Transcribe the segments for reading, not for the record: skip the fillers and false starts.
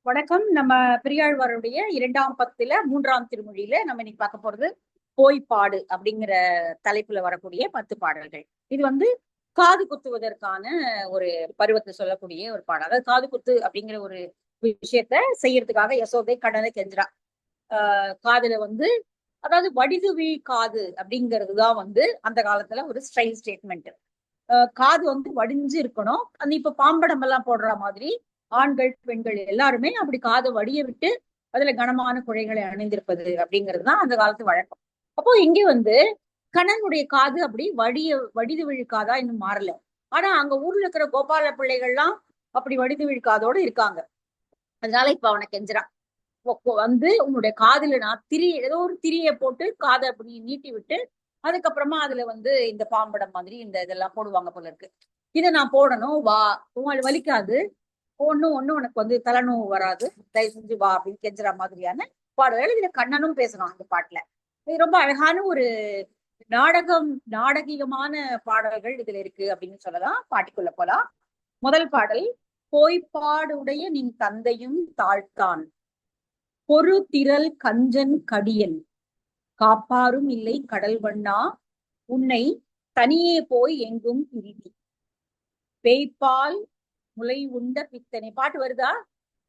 வணக்கம். நம்ம பெரியாழ்வாருடைய 2ஆம் பத்துல 3ஆம் திருமொழியில நம்ம இன்னைக்கு பார்க்க போறது போய்ப்பாடு அப்படிங்கிற தலைப்புல வரக்கூடிய 10 பாடல்கள். இது காது குத்துவதற்கான ஒரு பருவத்தை சொல்லக்கூடிய ஒரு பாடல். அதாவது காது குத்து அப்படிங்கிற ஒரு விஷயத்த செய்யறதுக்காக யசோதை கடனை கெஞ்சுறா. காதுல அதாவது வடிதுவி காது அப்படிங்கிறதுதான் அந்த காலத்துல ஒரு ஸ்டைல் ஸ்டேட்மெண்ட். காது வடிஞ்சு இருக்கணும். அந்த இப்ப பாம்படம் எல்லாம் போடுற மாதிரி ஆண்கள் பெண்கள் எல்லாருமே அப்படி காதை வடிய விட்டு அதுல கனமான குழைகளை அணிந்திருப்பது அப்படிங்கிறது தான் அந்த காலத்து வழக்கம். அப்போ இங்கே கண்ணனுடைய காது அப்படி வடிது விழுக்காதா இன்னும் மாறல. ஆனா அங்க ஊர்ல இருக்கிற கோபால பிள்ளைகள்லாம் அப்படி வடிது விழுக்காதோட இருக்காங்க. அதனால இப்ப அவனை கெஞ்சுறான். உன்னுடைய காதுல நான் ஏதோ ஒரு திரியை போட்டு காதை அப்படி நீட்டி விட்டு அதுக்கப்புறமா அதுல இந்த பாம்படம் மாதிரி இந்த இதெல்லாம் போடுவாங்க போல இருக்கு. இதை நான் போடணும், வா, உங்களுக்கு வலிக்காது, ஒண்ணு உனக்கு தலைநோவு வராது, தயவு செஞ்சு வா அப்படின்னு கெஞ்சுற மாதிரியான பாடல்கள் இதுல கண்ணனும் பேசுறான் அந்த பாட்டுல. இது ரொம்ப அழகான ஒரு நாடகீகமான பாடல்கள் இதுல இருக்கு அப்படின்னு சொல்லலாம். பாட்டுக்குள்ள போலாம். முதல் பாடல், போய்ப்பாடுடைய நின் தந்தையும் தாழ்த்தான், பொறு திரள் கஞ்சன் கடியன், காப்பாரும் இல்லை கடல் வண்ணா, உன்னை தனியே போய் எங்கும் பிரிதி, பேய்ப்பால் முளை உண்ட பித்தனை. பாட்டு வருதா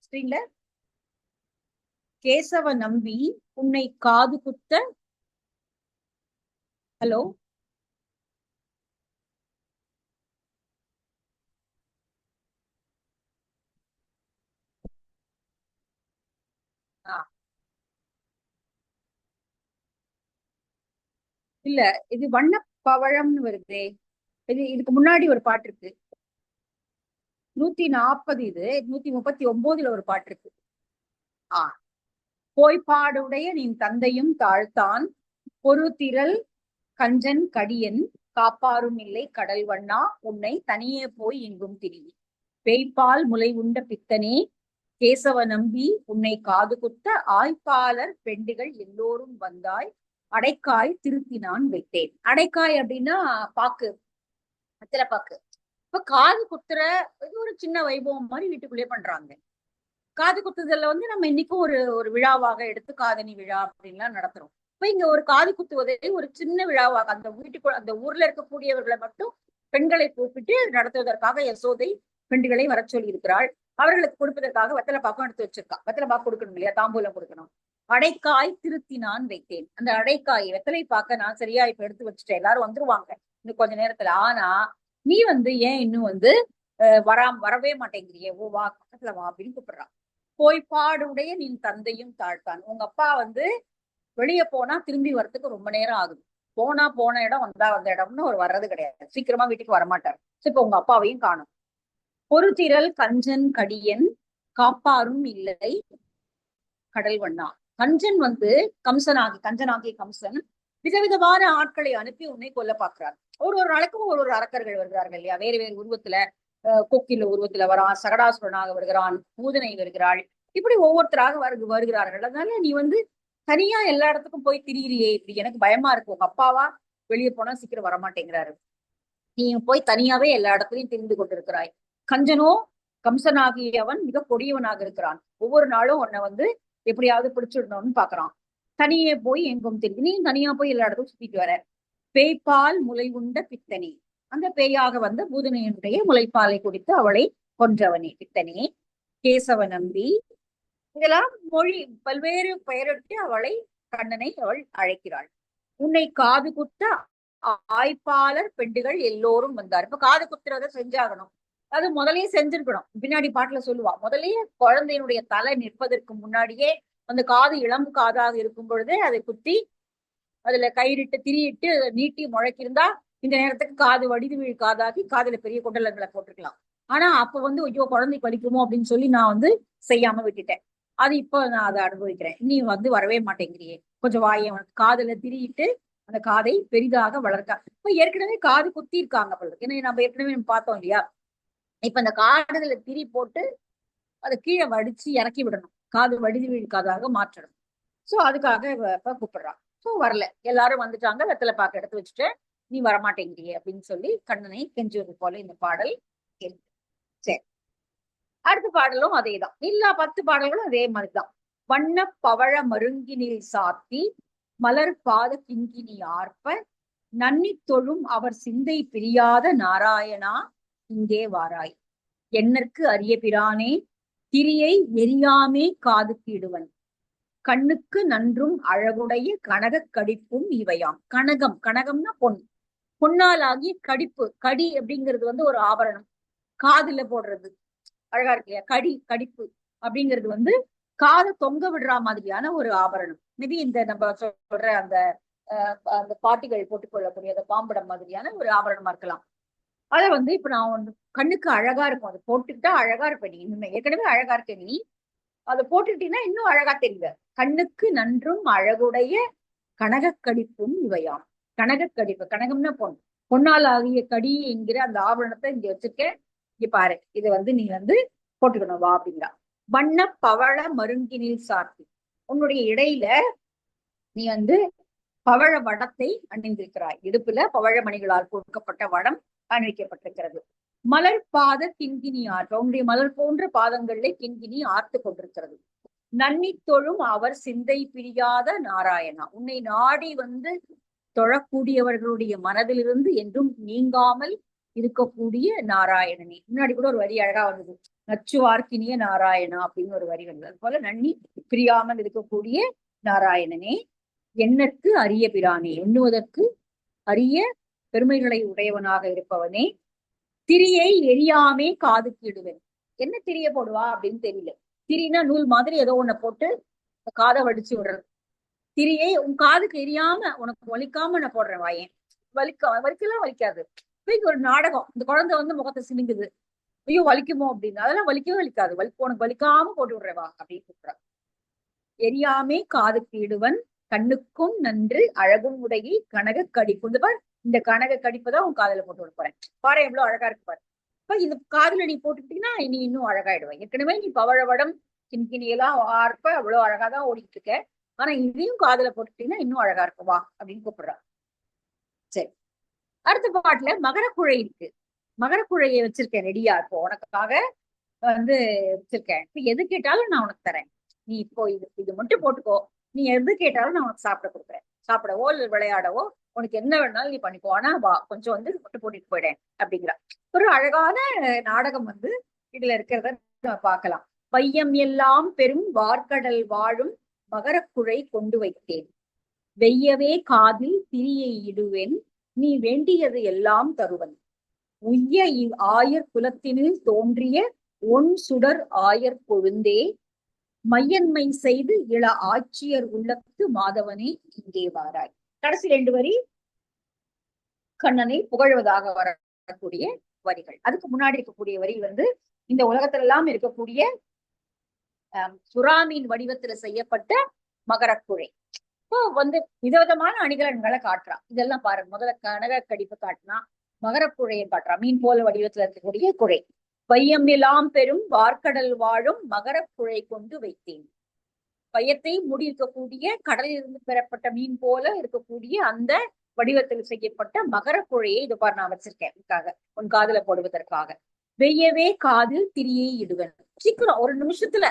ஸ்கிரீன்ல? கேசவ நம்பி உன்னை காது குத்த. ஹலோ, இல்ல, இது வண்ண பவழம்னு வருதே. இதுக்கு முன்னாடி ஒரு பாட்டு இருக்கு, 140. இது 139 ஒரு பாட்டு இருக்கு. போய்ப்பாடுடைய நின் தந்தையும் தாழ்த்தான், பொறு திரள் கஞ்சன் கடியன், காப்பாரும் இல்லை கடல் வண்ணா, உன்னை தனியே போய் எங்கும் திரி, பேய்ப்பால் முளை உண்ட பித்தனே, கேசவ நம்பி உன்னை காது குத்த, ஆய்ப்பாளர் பெண்டுகள் எல்லோரும் வந்தாய், அடைக்காய் திருத்தினான் வைத்தேன். அடைக்காய் அப்படின்னா பாக்கு, வெத்தலை பாக்கு. இப்ப காது குத்துற இது ஒரு சின்ன வைபவம் மாதிரி வீட்டுக்குள்ளேயே பண்றாங்க. காது குத்துதல்ல நம்ம இன்னைக்கும் ஒரு ஒரு விழாவாக எடுத்து காதணி விழா அப்படின்லாம் நடத்துறோம். இப்ப இங்க ஒரு காது குத்துவதை ஒரு சின்ன விழாவாக அந்த வீட்டுக்குள்ள அந்த ஊர்ல இருக்கக்கூடியவர்களை மட்டும் பெண்களை கூப்பிட்டு நடத்துவதற்காக யசோதை பெண்களை வர சொல்லி இருக்கிறாள். அவர்களுக்கு கொடுப்பதற்காக வெத்தலை பாக்கம் எடுத்து வச்சிருக்கா. வெத்தலை பாக்கு கொடுக்கணும் இல்லையா, தாம்பூலம் கொடுக்கணும். அடைக்காய் திருத்தி நான் வைத்தேன். அந்த அடைக்காய் வெத்தலை பாக்க நான் சரியா இப்ப எடுத்து வச்சுட்டேன், எல்லாரும் வந்துருவாங்க இன்னும் கொஞ்ச நேரத்துல. ஆனா நீ ஏன் இன்னும் வரவே மாட்டேங்கிறியே, ஓ வா பக்கத்துல வா அப்படின்னு கூப்பிடுறான். போய்ப்பாடுடைய நின் தந்தையும் தாழ்த்தான். உங்க அப்பா வெளியே போனா திரும்பி வர்றதுக்கு ரொம்ப நேரம் ஆகுது. போன இடம் வந்த இடம்னு ஒரு வர்றது கிடையாது, சீக்கிரமா வீட்டுக்கு வரமாட்டாரு. இப்ப உங்க அப்பாவையும் காணும். பொறு திரள் கஞ்சன் கடியன், காப்பாரும் இல்லை கடல் வண்ணா. கஞ்சன் கஞ்சனாகி கம்சன் விதவிதமான ஆட்களை அனுப்பி உன்னை கொல்ல பாக்குறார். ஒரு ஒரு நாளைக்கும் ஒரு ஒரு அரக்கர்கள் வருகிறார்கள் இல்லையா, வேறு வேறு உருவத்துல. கொக்கில உருவத்துல வரான், சகடாசுரனாக வருகிறான், பூதனை வருகிறாள், இப்படி ஒவ்வொருத்தராக வருகிறார்கள். அதனால நீ தனியா எல்லா இடத்துக்கும் போய் திரியிறியே, இப்படி எனக்கு பயமா இருக்கு. உங்க அப்பாவா வெளியே போனா சீக்கிரம் வரமாட்டேங்கிறாரு, நீ போய் தனியாவே எல்லா இடத்துலயும் திரிந்து கொண்டிருக்கிறாய். கஞ்சனோ கம்சனாகியவன் மிக கொடியவனாக இருக்கிறான். ஒவ்வொரு நாளும் உன்னை எப்படியாவது பிடிச்சிடணும்னு பாக்குறான். தனியே போய் எங்கும் திரிந்து, நீ தனியா போய் எல்லா இடத்துக்கும் சுத்திட்டு வர. பேய்ப்பால் முளை உண்ட பித்தனே, அந்த பேயாக பூதனையினுடைய முளைப்பாலை குடித்து அவளை கொன்றவனே பித்தனே. கேசவ நம்பி, இதெல்லாம் மொழி பல்வேறு பெயரிட்டு அவளை, கண்ணனை அவள் அழைக்கிறாள். உன்னை காது குத்த ஆய்ப்பாளர் பெண்டுகள் எல்லோரும் வந்தார். இப்ப காது குத்துறத செஞ்சாகணும், அது முதலே செஞ்சிருக்கணும். பின்னாடி பாட்டுல சொல்லுவா, முதலே குழந்தையினுடைய தலை நிற்பதற்கு முன்னாடியே அந்த காது இளம்பு காதாக இருக்கும் பொழுதே அதை குத்தி அதுல கயிறிட்டு திரியிட்டு நீட்டி முழக்கிருந்தா இந்த நேரத்துக்கு காது வடிது வீழ் காதாகி காதுல பெரிய குண்டலங்களை போட்டிருக்கலாம். ஆனா அப்ப ஐயோ குழந்தைக்கு வலிக்குமோ அப்படின்னு சொல்லி நான் செய்யாம விட்டுட்டேன். அது இப்போ நான் அதை அனுபவிக்கிறேன். நீ வரவே மாட்டேங்கிறியே, கொஞ்சம் வாயை காதுல திரியிட்டு அந்த காதை பெரிதாக வளர்க்க. இப்ப ஏற்கனவே காது குத்தி இருக்காங்க போல இருக்கு. ஏன்னா நம்ம ஏற்கனவே பார்த்தோம் இல்லையா, இப்ப அந்த காதுல திரி போட்டு அதை கீழே வடிச்சு இறக்கி விடணும், காது வடிது வீழ் காதாக மாற்றணும். சோ அதுக்காக இப்ப கூப்பிடுறான். சோ வரல, எல்லாரும் வந்துட்டாங்க, வெத்தலை பாக்க எடுத்து வச்சுட்டு நீ வரமாட்டேங்கிறியே அப்படின்னு சொல்லி கண்ணனை கெஞ்சுவது போல இந்த பாடல். சரி, அடுத்த பாடலும் அதேதான். எல்லா 10 பாடல்களும் அதே மாதிரிதான். வண்ண பவழ மருங்கினில் சாத்தி மலர் பாத கிங்கினி ஆர்ப்ப நன்னித் தொழும் அவர் சிந்தை பிரியாத நாராயணா இங்கே வாராய். என்னற்கு அரிய பிரானே திரியை எரியாமே காதுக்கு இடுவன் கண்ணுக்கு நன்றும் அழகுடைய கனகக் கடிப்பும் இவையாம். கனகம், கனகம்னா பொன், பொன்னால் ஆகிய கடிப்பு. கடி அப்படிங்கிறது வந்து ஒரு ஆபரணம், காதுல போடுறது, அழகா இருக்கு இல்லையா? கடிப்பு அப்படிங்கிறது வந்து காதை தொங்க விடுற மாதிரியான ஒரு ஆபரணம். மேபி இந்த நம்ம சொல்ற அந்த அந்த பாட்டிகள் போட்டுக்கொள்ளக்கூடிய அந்த பாம்படம் மாதிரியான ஒரு ஆபரணமா இருக்கலாம். அத வந்து இப்ப நான் கண்ணுக்கு அழகா இருக்கும், அதை போட்டுக்கிட்டா அழகா இருப்ப நீ. இன்னும் ஏற்கனவே அழகா இருக்க நீ, அதை போட்டுட்டீங்கன்னா இன்னும் அழகா தெரியுது. கண்ணுக்கு நன்றும் அழகுடைய கனகக்கடிப்பும் இவையாம். கனகக்கடிப்பு, கனகம்னா பொன், பொன்னால் ஆகிய கடி என்கிற அந்த ஆபரணத்தை இங்க வச்சிருக்க, இங்க பாரு, இதை வந்து நீ வந்து போட்டுக்கணும் வா அப்படிங்கிறா. வண்ண பவழ மருங்கினில் சாத்தி, உன்னுடைய இடையில நீ வந்து பவழ வடத்தை அணிந்திருக்கிறாய். இடுப்புல பவழ மணிகளால் கொடுக்கப்பட்ட வடம் அணிவிக்கப்பட்டிருக்கிறது. மலர் பாத கிண்கிணி ஆற்ற, உன்னுடைய மலர் போன்ற பாதங்களிலே கிண்கிணி ஆர்த்து கொண்டிருக்கிறது. நன்னி தொழும் அவர் சிந்தை பிரியாத நாராயணா, உன்னை நாடி வந்து தொழக்கூடியவர்களுடைய மனதிலிருந்து என்றும் நீங்காமல் இருக்கக்கூடிய நாராயணனே. முன்னாடி கூட ஒரு வரி அழகா வந்தது, நச்சுவார்க்கினிய நாராயணா அப்படின்னு ஒரு வரி வந்தது. அது போல நன்னி பிரியாமல் இருக்கக்கூடிய நாராயணனே, எண்ணற்கு அரிய பிரானே, எண்ணுவதற்கு அரிய பெருமைகளை உடையவனாக இருப்பவனே, திரியை எரியாமே காதுக்கு இடுவேன். என்ன திரிய போடுவா அப்படின்னு தெரியல. திரினா நூல் மாதிரி ஏதோ ஒண்ண போட்டு காதை வடிச்சு விடுறது. திரியை உன் காதுக்கு எரியாம உனக்கு வலிக்காம நான் போடுறேன் வாயேன். வலிக்கலாம் வலிக்காது. இப்ப ஒரு நாடகம், இந்த குழந்தை வந்து முகத்தை சினுங்குது, ஐயோ வலிக்குமோ அப்படின்னு, அதெல்லாம் வலிக்கவே வலிக்காது, உனக்கு வலிக்காம போட்டு விடுறேன் வா அப்படின்னு கூப்பிடுறான். எரியாமே காதுக்கு இடுவன் கண்ணுக்கும் நன்று அழகும் உடையை கனக கடிப்பு. இந்த கனக கடிப்பதான் உன் காதுல போட்டு விட போறேன் பாரு, எவ்வளவு அழகா இருக்கு பாரு. இப்ப இந்த காதுல நீ போட்டுக்கிட்டீங்கன்னா நீ இன்னும் அழகாயிடுவேன். ஏற்கனவே நீ பவழவடம் கிண்கிணியெல்லாம் ஆர்ப்ப அவ்வளவு அழகாதான் ஓடிட்டு இருக்க, ஆனா இதையும் காதுல போட்டுட்டீங்கன்னா இன்னும் அழகா இருக்கும் வா அப்படின்னு கூப்பிடுறான். சரி, அடுத்த பாட்டுல மகரக்குழை இருக்கு. மகரக்குழையை வச்சிருக்கேன் ரெடியா, இப்போ உனக்காக வந்து வச்சிருக்கேன். இப்ப எது கேட்டாலும் நான் உனக்கு தரேன், நீ இப்போ இது மட்டும் போட்டுக்கோ, நீ எது கேட்டாலும் நான் உனக்கு சாப்பிட கொடுக்குறேன். சாப்பிடவோ இல்லை விளையாடவோ உனக்கு என்ன வேணாலும் நீ பண்ணிக்கோ, ஆனா வா கொஞ்சம் வந்து மட்டும் போட்டுட்டு போயிடேன் அப்படிங்கிறா. ஒரு அழகான நாடகம் வந்து இதுல இருக்கிறத நம்ம பார்க்கலாம். பையம் எல்லாம் பெரும் வார்க்கடல் வாழும் மகரக்குழை கொண்டு வைத்தேன், வெய்யவே காதில் திரியை இடுவேன், நீ வேண்டியது எல்லாம் தருவன், உய்ய ஆயர் குலத்தினில் தோன்றிய ஒன் சுடர் ஆயர் கொழுந்தே, மையன்மை செய்து இள ஆட்சியர் உள்ளத்து மாதவனே இங்கே வாராய். கடைசி 2 வரி கண்ணனை புகழ்வதாக வரக்கூடிய வரிகள். அதுக்கு முன்னாடி இருக்கக்கூடிய வரி வந்து இந்த உலகத்துல எல்லாம் இருக்கக்கூடிய சுறாமீன் வடிவத்துல செய்யப்பட்ட மகரக்குழை. இப்போ வந்து விதவிதமான அணிகலன்களை காட்டுறான். இதெல்லாம் பாருங்க, முதல்ல கனக கடிப்பு காட்டினா, மகரக்குழையை காட்டுறான், மீன் போல வடிவத்துல இருக்கக்கூடிய குழை. பையம் எல்லாம் பெரும் வார்க்கடல் வாழும் மகரக்குழை கொண்டு வைத்தேன், பையத்தை மூடி இருக்கக்கூடிய கடலில் இருந்து பெறப்பட்ட மீன் போல இருக்கக்கூடிய அந்த வடிவத்தில் செய்யப்பட்ட மகரக்குழையை இது பாரு நான் வச்சிருக்கேன் உன் காதுல போடுவதற்காக. வெய்யவே காதில் திரியை இடுவேன், சீக்கிரம் ஒரு நிமிஷத்துல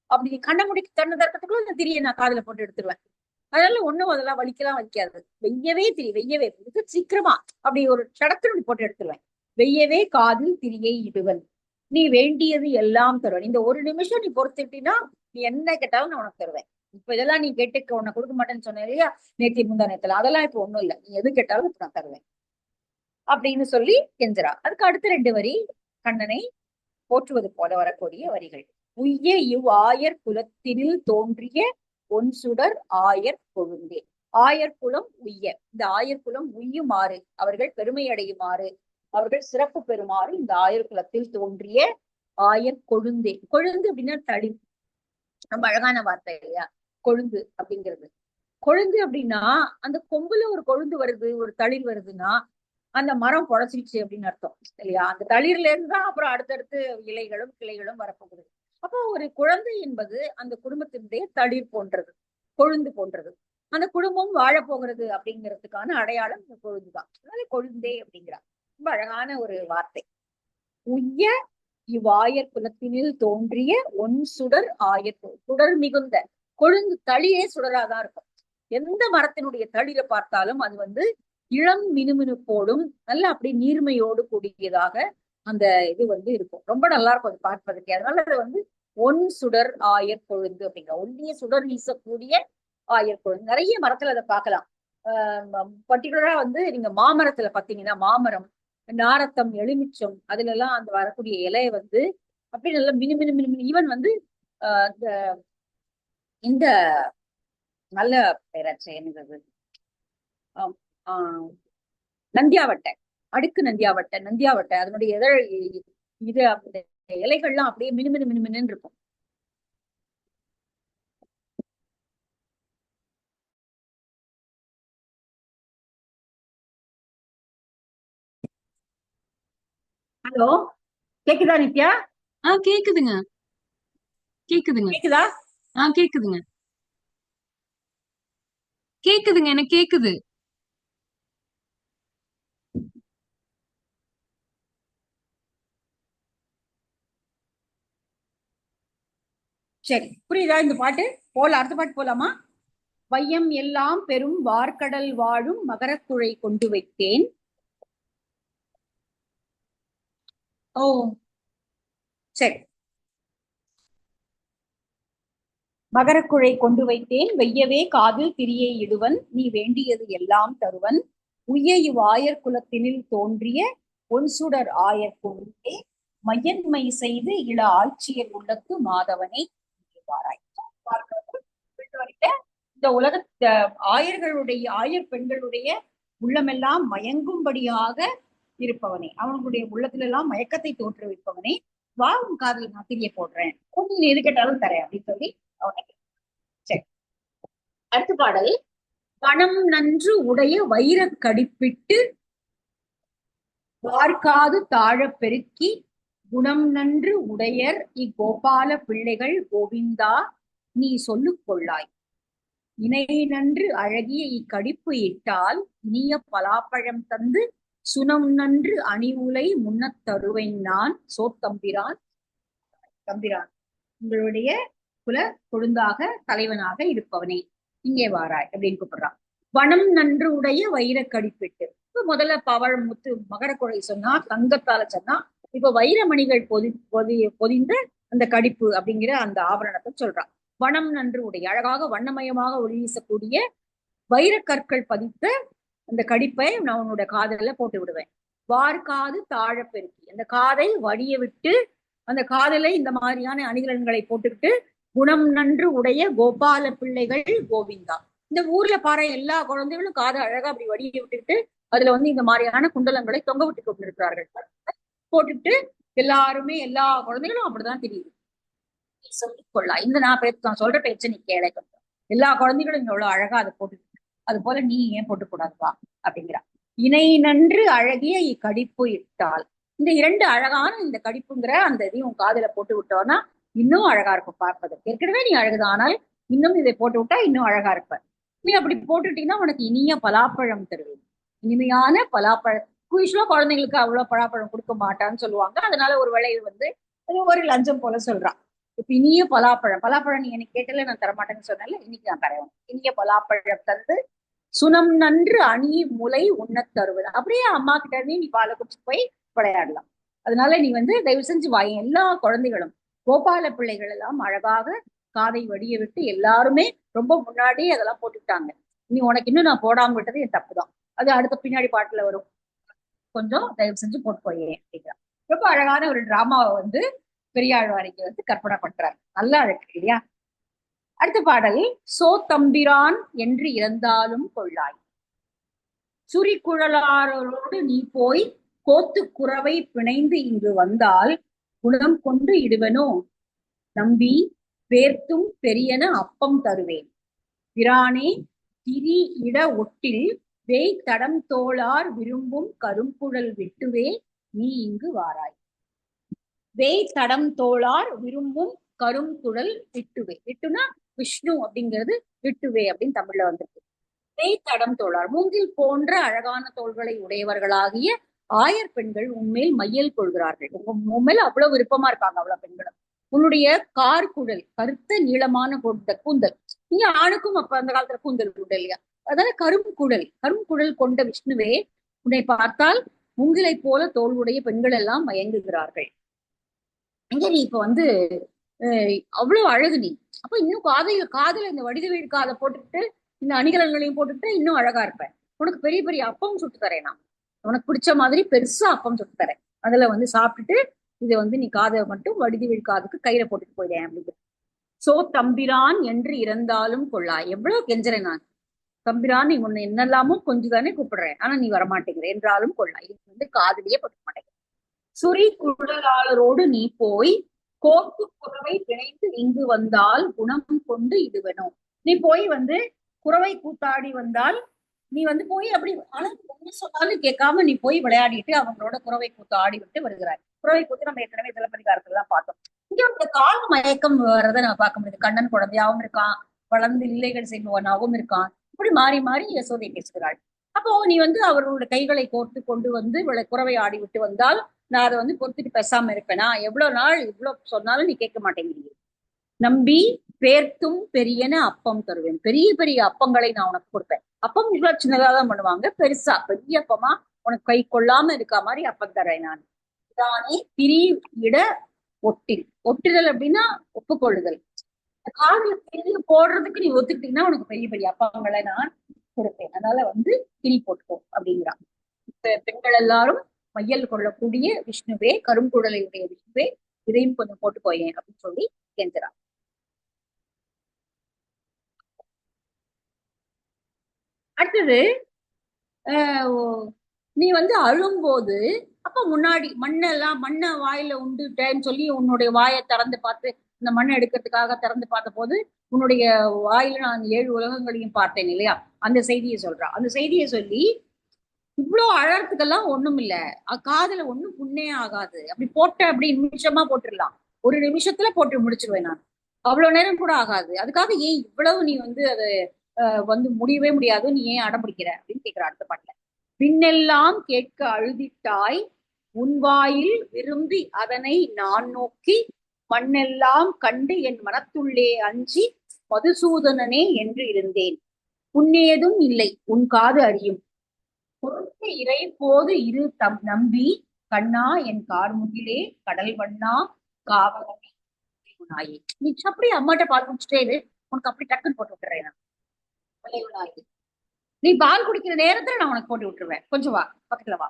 அப்படி கண்ண முடி கண்ணு தரத்துக்குள்ள இந்த திரியை நான் காதுல போட்டு எடுத்துருவேன். அதனால ஒண்ணும் அதெல்லாம் வலிக்கலாம் வைக்காது. வெய்யவே வெய்யவே சீக்கிரமா அப்படி ஒரு சடத்துல போட்டு எடுத்துருவேன். வெய்யவே காதில் திரியை இடுவன், நீ வேண்டியது எல்லாம் தருவேன். இந்த ஒரு நிமிஷம் நீ பொறுத்துட்டீங்கன்னா நீ என்ன கேட்டாலும் நான் உனக்கு தருவேன். இப்ப இதெல்லாம் நீ கேட்டுக்க உன்னை கொடுக்க மாட்டேன்னு சொன்ன இல்லையா நேத்தி முந்தா நேரத்துல, அதெல்லாம் இப்ப ஒண்ணும் இல்லை, நீ எது கேட்டாலும் இப்ப நான் தருவேன் அப்படின்னு சொல்லி கெஞ்சுறா. அதுக்கு அடுத்த 2 வரி கண்ணனை போற்றுவது போல வரக்கூடிய வரிகள். உய்ய ஆயர் குலத்தினில் தோன்றிய ஒன் சுடர் ஆயர் கொழுந்தே. ஆயர் குலம் உய்ய, இந்த ஆயர் குலம் உய்யுமாறு, அவர்கள் பெருமை அடையுமாறு, அவர்கள் சிறப்பு பெறுமாறு இந்த ஆயர் குலத்தில் தோன்றிய ஆயர் கொழுந்தே. கொழுந்து அப்படின்னா தளி, ரொம்ப அழகான வார்த்தை இல்லையா கொழுந்து அப்படிங்கிறது. கொழுந்து அப்படின்னா அந்த கொம்புல ஒரு கொழுந்து வருது, ஒரு தளிர் வருதுன்னா அந்த மரம் பொழைச்சிருச்சு அப்படின்னு அர்த்தம் இல்லையா. அந்த தளிர்ல இருந்துதான் அப்புறம் அடுத்தடுத்து இலைகளும் கிளைகளும் வரப்போகுது. அப்போ ஒரு குழந்தை என்பது அந்த குடும்பத்தினுடைய தளிர் போன்றது, கொழுந்து போன்றது. அந்த குடும்பம் வாழப்போகிறது அப்படிங்கிறதுக்கான அடையாளம் இந்த கொழுந்துதான். அதனால கொழுந்தே அப்படிங்கிறா. ரொம்ப அழகான ஒரு வார்த்தை. உய்ய இவ்வாயர் குலத்தினில் தோன்றிய ஒன் சுடர் ஆயர் சுடர் மிகுந்த கொழுந்து தளியே சுடராதான் இருக்கும். எந்த மரத்தினுடைய தளிர பார்த்தாலும் அது வந்து இளம் மினுமினுப்போடும் நல்ல அப்படி நீர்மையோடு கூடியதாக அந்த இது வந்து இருக்கும். ரொம்ப நல்லா இருக்கும் அது பார்ப்பதற்கு. அதனால அது வந்து ஒன் சுடர் ஆயர் கொழுந்து அப்படிங்கிற ஒன்றிய சுடர் வீசக்கூடிய ஆயர் கொழுந்து. நிறைய மரத்துல அதை பார்க்கலாம். பர்டிகுலரா வந்து நீங்க மாமரத்துல பாத்தீங்கன்னா மாமரம், நாரத்தம், எலுமிச்சம் அதுல எல்லாம் அந்த வரக்கூடிய இலைய வந்து அப்படி நல்லா மினு மினு மினு மினு ஈவன் வந்து இந்த நல்ல பேராச்சு என்னது நந்தியாவட்டை, அடுக்கு நந்தியாவட்டை அதனுடைய இது அந்த இலைகள்லாம் அப்படியே மினுமினு மினுமின்னு இருக்கும். ஹலோ, கேக்குதா நித்யா? கேக்குதுங்க. கேக்குதா? கேக்குதுங்க. எனக்கு கேக்குது. சரி, புரியுதா இந்த பாட்டு? அடுத்த பாட்டு போலாமா? வையம் எல்லாம் பெரும் வார்க்கடல் வாழும் மகரக்குழை கொண்டு வைத்தேன். ஓ சரி. மகரக்குழை கொண்டு வைத்தேன் வெய்யவே காதில் திரியை இடுவன் நீ வேண்டியது எல்லாம் தருவன் உய்ய இவ்வாயர் குலத்தினில் தோன்றிய ஒன்சுடர் ஆயர் கொண்டே மையன்மை செய்து இள ஆட்சியர் உள்ளத்து மாதவனை இந்த உலக ஆயர்களுடைய ஆயர் பெண்களுடைய உள்ளமெல்லாம் மயங்கும்படியாக இருப்பவனே, அவனுடைய உள்ளத்துல எல்லாம் மயக்கத்தை தோற்றுவிப்பவனே, வா உன் காதல நான் திரிய போடுறேன், நீ எது கேட்டாலும் தரேன் அப்படின்னு சொல்லி அவனை. சரி, அடுத்த பாடல். பணம் நன்று உடைய வைர கடிப்பிட்டு வார்க்காது தாழ பெருக்கி குணம் நன்று உடையர் இக்கோபால பிள்ளைகள் கோவிந்தா நீ சொல்லுக் கொள்ளாய். இணை நன்று அழகிய இக்கடிப்பு இட்டால் இனிய பலாப்பழம் தந்து சுனம் நன்று அணி உலை முன்னத் தருவேன் நான் சோத்தம்பிரான். தம்பிரான் உங்களுடைய குல கொழுந்தாக தலைவனாக இருப்பவனே இங்கே வாராய் அப்படின்னு கூப்பிடுறான். வனம் நன்று உடைய வைர கடிப்பிட்டு, இப்ப முதல்ல பவழம் முத்து மகரக்குழை சொன்னா, தங்கத்தால சொன்னா, இப்ப வைரமணிகள் பொதிந்த அந்த கடிப்பு அப்படிங்கிற அந்த ஆபரணத்தை சொல்றான். வனம் நன்று உடைய அழகாக வண்ணமயமாக ஒளி வீசக்கூடிய வைரக்கற்கள் பதித்த அந்த கடிப்பை நான் உன்னோட காதல போட்டு விடுவேன். வார்காது தாழ பெருக்கி அந்த காதை வடிய விட்டு அந்த காதலை இந்த மாதிரியான அணிகலன்களை போட்டுக்கிட்டு குணம் நன்று உடைய கோபால பிள்ளைகள் கோவிந்தா. இந்த ஊர்ல பாரு எல்லா குழந்தைகளும் காதை அழகா அப்படி வடிய விட்டுக்கிட்டு அதுல வந்து இந்த மாதிரியான குண்டலங்களை தொங்க விட்டு கொண்டிருக்கிறார்கள். போட்டுட்டு எல்லாருமே எல்லா குழந்தைகளும் அப்படிதான் தெரியுது. சொல்லிக் கொள்ளலாம். இந்த நான் சொல்ற பேச்சை நீ கேள. எல்லா குழந்தைகளும் இங்க எவ்வளவு அழகா அதை போட்டு, அது போல நீ ஏன் போட்டுக்கூடாதுவா அப்படிங்கிறா. இணை நன்று அழகிய இக்கடிப்பு இட்டால், இந்த இரண்டு அழகான இந்த கடிப்புங்கிற அந்த இதையும் காதுல போட்டு விட்டோம்னா இன்னும் அழகா இருக்கும் பார்ப்பதற்கு. ஏற்கனவே நீ அழகுதான், ஆனால் இன்னும் இதை போட்டு விட்டா இன்னும் அழகா இருப்ப. நீ அப்படி போட்டுட்டீங்கன்னா உனக்கு இனிய பலாப்பழம் தருவேன். இனிமையான பலாப்பழம். யூஸ்வலா குழந்தைங்களுக்கு அவ்வளவு பலாப்பழம் கொடுக்க மாட்டான்னு சொல்லுவாங்க. அதனால ஒரு வேளை இது வந்து ஒரு லஞ்சம் போல சொல்றான். இப்ப இனிய பலாப்பழம் நீ எனக்கு கேட்டல நான் தரமாட்டேன்னு சொன்னால இன்னைக்கு நான் தரேன். இனிய பலாப்பழம் தந்து சுனம் நன்று அணி முலை உண்ணத் தருவது. அப்படியே அம்மா கிட்ட இருந்து நீ பாலை குடிச்சு போய் விளையாடலாம். அதனால நீ வந்து தயவு செஞ்சு வாய். எல்லா குழந்தைகளும் கோபால பிள்ளைகள் எல்லாம் அழகாக காதை வடிய விட்டு எல்லாருமே ரொம்ப முன்னாடி அதெல்லாம் போட்டுட்டாங்க. நீ உனக்கு இன்னும் நான் போடாம விட்டது என் தப்புதான். அது அடுத்த பின்னாடி பாட்டுல வரும். கொஞ்சம் தயவு செஞ்சு போட்டு போயேன் அப்படிங்கிறான். ரொம்ப அழகான ஒரு டிராமாவை வந்து பெரியாழ்வாரிக்கு வந்து கற்பனை பண்றார். நல்லா அழகு இல்லையா? அடுத்த பாடல். சோத்தம்பிரான் என்று இறந்தாலும் கொள்ளாய். சுரிக்குழலாரோடு நீ போய் கோத்து குறவை பிணைந்து இங்கு வந்தால் குணம் கொண்டு இடுவனோ நம்பி வேர்த்தும் பெரியன அப்பம் தருவேன். பிரானே திரி இட ஒட்டில் வேய் தடம் தோளார் விரும்பும் கரும்புழல் வெட்டுவே நீ இங்கு வாராய். வேய் தடம் தோளார் விரும்பும் கரும்புழல் விட்டுவே. விட்டுனா விஷ்ணு அப்படிங்கிறது விட்டுவே அப்படின்னு தமிழ்ல வந்திருக்கு. வேய் தடம் தோளார் மூங்கில் போன்ற அழகான தோள்களை உடையவர்களாகிய ஆயர் பெண்கள் உன்மேல் மையல் கொள்கிறார்கள். உன் மேல அவ்வளவு விருப்பமா இருக்காங்க அவ்வளவு பெண்களும். உன்னுடைய கார்குழல், கருத்த நீளமான கொண்ட கூந்தல். இங்க ஆணுக்கும் அப்ப அந்த காலத்துல கூந்தல் உண்டு இல்லையா? அதனால கருங்குழல் கொண்ட விஷ்ணுவே, உன்னை பார்த்தால் உங்களை போல தோளுடைய பெண்கள் எல்லாம் மயங்குகிறார்கள். இங்க நீ இப்ப வந்து அவ்வளவு அழகு நீ. அப்ப இன்னும் காதுல இந்த வடித காதை போட்டுக்கிட்டு இந்த அணிகலன்களையும் போட்டுக்கிட்டு இன்னும் அழகா இருப்பேன். உனக்கு பெரிய பெரிய அப்பம் சுட்டு தரேன் நான். உனக்கு பிடிச்ச மாதிரி பெருசா அப்பம் சுட்டு தரேன். அதுல வந்து சாப்பிட்டுட்டு இதை வந்து நீ காதை மட்டும் வடிதி காதுக்கு கையில போட்டுட்டு போயிடேன் அப்படின்னு. சோ தம்பிரான் என்று இறந்தாலும் கொள்ளா. எவ்வளவு கெஞ்சறேன் நான். தம்பிரான், நீ உன்னை என்னெல்லாமோ கொஞ்சம் தானே கூப்பிடுறேன், ஆனா நீ வரமாட்டேங்கிற என்றாலும் கொள்ளா. இது வந்து காதலியே பட்ட மாட்டேங்கிற. சுரி குழலாளரோடு நீ போய் கோப்பு குறவை பிணைந்து இங்கு வந்தால் குணம் கொண்டு இது வேணும். நீ போய் வந்து குறவை கூத்தாடி வந்தால் நீ வந்து போய் அப்படி ஆனா என்ன சொன்னாலும் கேட்காம நீ போய் விளையாடிட்டு அவங்களோட குறவை கூத்து ஆடி விட்டு வருகிறாய். குறவை கூத்து நம்ம ஏற்கனவே சிலப்பதிகாரத்துல தான் பார்த்தோம். இங்க அந்த கால மயக்கம் வர்றதை நம்ம பார்க்க முடியுது. கண்ணன் குழந்தையாவும் இருக்கான், வளர்ந்து இல்லைகள் செய்பவனாகவும் இருக்கான். இப்படி மாறி மாறி யசோதை பேசுகிறாள். அப்போ நீ வந்து அவர்களோட கைகளை கோர்த்து கொண்டு வந்து குறவை ஆடி விட்டு வந்தால் நான் அதை வந்து பொறுத்துட்டு பேசாம இருப்பேனா? எவ்வளவு நாள் இவ்வளவு சொன்னாலும் நீ கேட்க மாட்டேங்கிறீங்க. நம்பி பேர்த்தும் பெரியன அப்பம் தருவேன். பெரிய பெரிய அப்பங்களை நான் உனக்கு கொடுப்பேன். அப்பம் இவ்வளவு சின்னதாதான் பண்ணுவாங்க, பெருசா பெரிய அப்பமா உனக்கு கை கொள்ளாம இருக்க மாதிரி அப்பம் தரேன் நான். தானே பிரியிட ஒட்டுதல் அப்படின்னா ஒப்புக்கொள்ளுதல். காதுல திரி போடுறதுக்கு நீ ஒத்துக்கிட்டீங்கன்னா உனக்கு பெரிய பெரிய அப்பங்களை நான் கொடுப்பேன். அதனால வந்து திரி போட்டுக்கோ அப்படிங்கிறான். பெண்கள் எல்லாரும் மையல் கொள்ளக்கூடிய விஷ்ணுவே, கருங்குழலையுடைய விஷ்ணுவே, இதையும் கொஞ்சம் போட்டு போயேன் அப்படின்னு சொல்லி கேட்கிறான். அடுத்தது நீ வந்து அழும்போது அப்ப முன்னாடி மண்ணை வாயில உண்டுட்டேன்னு சொல்லி உன்னுடைய வாயை திறந்து பார்த்து இந்த மண்ணை எடுக்கிறதுக்காக திறந்து பார்த்த போது உன்னுடைய வாயில நான் 7 உலகங்களையும் பார்த்தேன் இல்லையா? அந்த செய்தியை சொல்றான். அந்த செய்தியை சொல்லி இவ்வளவு அழறதுக்கெல்லாம் ஒண்ணும் இல்ல, காதுல ஒண்ணும் புண்ணே ஆகாது. அப்படி போட்ட அப்படி நிமிஷமா போட்டுடலாம். ஒரு நிமிஷத்துல போட்டு முடிச்சிருவேன் நான். அவ்வளவு நேரம் கூட ஆகாது. அதுக்காக ஏன் இவ்வளவு நீ வந்து அதை வந்து முடியவே முடியாது, நீ ஏன் அடம்பிடிக்கிற அப்படின்னு கேட்கிற அடுத்த பாட்டுல. பின்னெல்லாம் கேட்க அழுதிட்டாய் உன் வாயில் விரும்பி அதனை நான் நோக்கி மண்ணெல்லாம் கண்டு என் மனத்துள்ளே அஞ்சி மதுசூதனனே என்று இருந்தேன். புண்ணேதும் இல்லை உன் காது அறியும் பொறுத்து இறை போது இரு நம்பி கண்ணா என் கார்முகிலே கடல் வண்ணா காவலனே நாயே. நீ அப்படி அம்மாட்ட பால் குடிச்சிட்டே இரு, உனக்கு அப்படி டக்குன்னு போட்டு விட்டுறேன் நான். நாயே, நீ பால் குடிக்கிற நேரத்துல நான் உனக்கு போட்டு விட்டுருவேன். கொஞ்சம் வா, பக்கத்துல வா.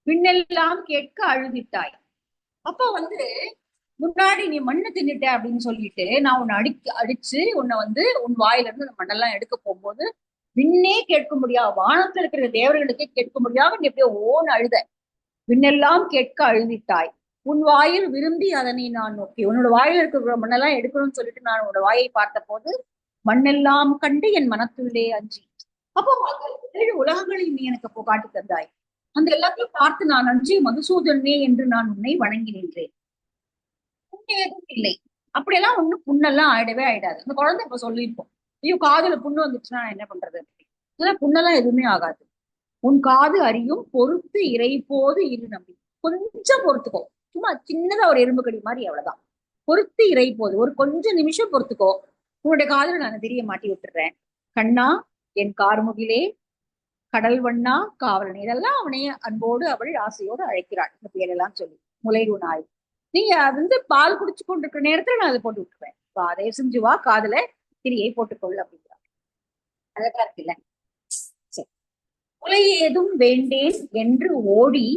பின்னெல்லாம் கேட்க அழுதிட்டாய். அப்ப வந்து முன்னாடி நீ மண்ணை தின்னுட்ட அப்படின்னு சொல்லிட்டு நான் உன்னை அடிச்சு உன்னை வந்து உன் வாயில இருந்து அந்த மண்ணெல்லாம் எடுக்க போகும்போது விண்ணே கேட்க முடியாது, வானத்துல இருக்கிற தேவர்களுக்கே கேட்க முடியாது, நீ எப்படியோ ஓன்னு அழுத. விண்ணெல்லாம் கேட்க அழுதிட்டாய் உன் வாயில் விரும்பி அதனை நான் நோக்கி. உன்னோட வாயில இருக்கிற மண்ணெல்லாம் எடுக்கணும்னு சொல்லிட்டு நான் உன்னோட வாயை பார்த்த போது மண்ணெல்லாம் கண்டு என் மனத்துள்ளே அஞ்சி. அப்போ 7 உலகங்களையும் நீ எனக்கு அப்போ காட்டி தந்தாய். அந்த எல்லாத்தையும் பார்த்து நான் அஞ்சி மதுசூதனே என்று நான் உன்னை வணங்கி நின்றேன். புண்ணேதும் இல்லை. அப்படியெல்லாம் ஒண்ணும் புண்ணெல்லாம் ஆயிடவே ஆயிடாது. அந்த குழந்தை இப்ப சொல்லியிருப்போம், ஐயோ காதுல புண்ணு வந்துச்சுன்னா நான் என்ன பண்றது? அதெல்லாம் புண்ணெல்லாம் எதுவுமே ஆகாது. உன் காது அறியும் பொறுத்து இறை போது இரு நம்பி. கொஞ்சம் பொறுத்துக்கோ, சும்மா சின்னதா ஒரு எறும்பு கடி மாதிரி, அவ்வளவுதான். பொறுத்து இறை போது ஒரு கொஞ்சம் நிமிஷம் பொறுத்துக்கோ, உன்னுடைய காதுல நான் தெரிய மாட்டி விட்டுறேன். கண்ணா என் கார்முகிலே கடல் வண்ணா காவலன். இதெல்லாம் அவனைய அன்போடு அவள் ஆசையோடு அழைக்கிறாள் இந்த பேரெல்லாம் சொல்லி. முலைவு நாய், நீங்க வந்து பால் குடிச்சு கொண்டிருக்கிற நேரத்துல நான் அதை போட்டு விட்டுருவேன். அதை செஞ்சு வா, காதுல திரியை போட்டுக்கொள் அப்படிங்கிறான். அழகா இருக்குல்ல? சரி. முலை ஏதும் வேண்டேன் என்று ஓடி